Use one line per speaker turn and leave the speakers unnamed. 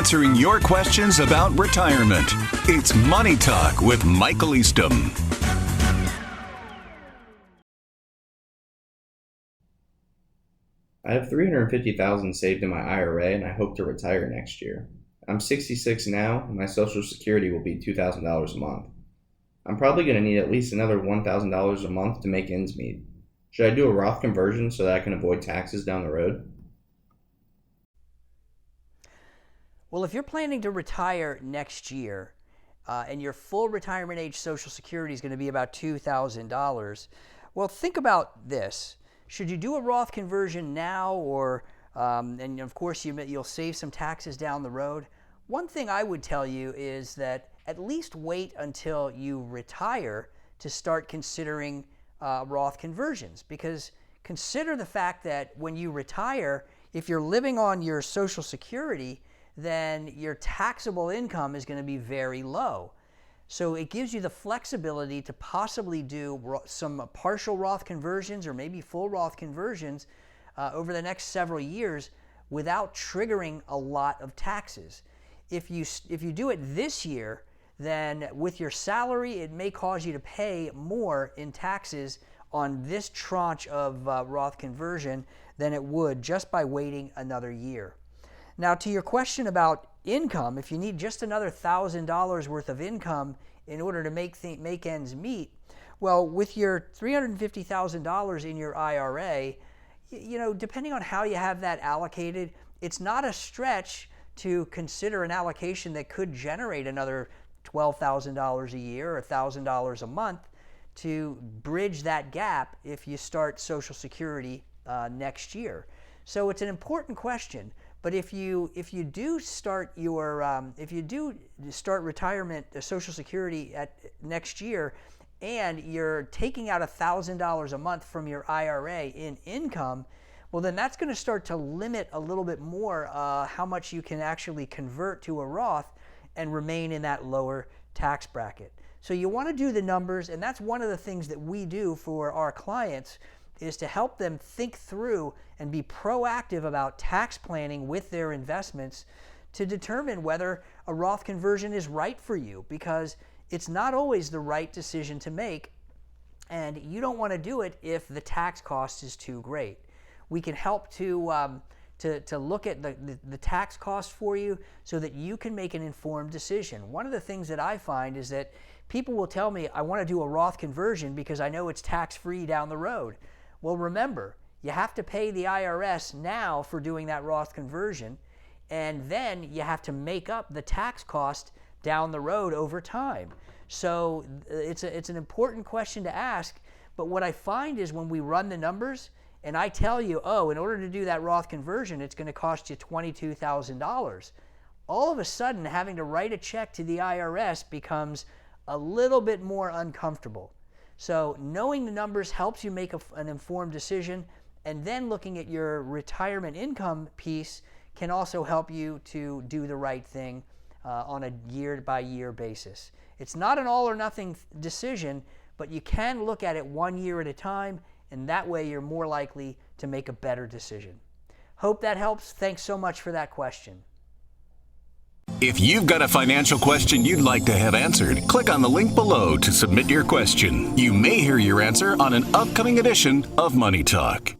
answering your questions about retirement. It's Money Talk with Michael Eastham.
I have $350,000 saved in my IRA and I hope to retire next year. I'm 66 now and my Social Security will be $2,000 a month. I'm probably going to need at least another $1,000 a month to make ends meet. Should I do a Roth conversion so that I can avoid taxes down the road?
Well, if you're planning to retire next year and your full retirement age Social Security is going to be about $2,000, well, think about this. Should you do a Roth conversion now or, and of course you'll save some taxes down the road? One thing I would tell you is that at least wait until you retire to start considering Roth conversions, because consider the fact that when you retire, if you're living on your Social Security, then your taxable income is going to be very low. So it gives you the flexibility to possibly do some partial Roth conversions or maybe full Roth conversions over the next several years without triggering a lot of taxes. If you do it this year, then with your salary, it may cause you to pay more in taxes on this tranche of Roth conversion than it would just by waiting another year. Now, to your question about income, if you need just another $1,000 worth of income in order to make ends meet, well, with your $350,000 in your IRA, depending on how you have that allocated, it's not a stretch to consider an allocation that could generate another $12,000 a year or $1,000 a month to bridge that gap if you start Social Security next year. So it's an important question. But if you do start retirement Social Security at next year, and you're taking out $1,000 a month from your IRA in income, well, then that's going to start to limit a little bit more how much you can actually convert to a Roth and remain in that lower tax bracket. So you want to do the numbers, and that's one of the things that we do for our clients, is to help them think through and be proactive about tax planning with their investments to determine whether a Roth conversion is right for you, because it's not always the right decision to make, and you don't want to do it if the tax cost is too great. We can help to look at the tax cost for you so that you can make an informed decision. One of the things that I find is that people will tell me, I want to do a Roth conversion because I know it's tax-free down the road. Well, remember, you have to pay the IRS now for doing that Roth conversion, and then you have to make up the tax cost down the road over time. So it's an important question to ask, but what I find is when we run the numbers and I tell you, in order to do that Roth conversion, it's going to cost you $22,000, all of a sudden having to write a check to the IRS becomes a little bit more uncomfortable. So knowing the numbers helps you make an informed decision, and then looking at your retirement income piece can also help you to do the right thing on a year-by-year basis. It's not an all-or-nothing decision, but you can look at it 1 year at a time, and that way you're more likely to make a better decision. Hope that helps. Thanks so much for that question.
If you've got a financial question you'd like to have answered, click on the link below to submit your question. You may hear your answer on an upcoming edition of Money Talk.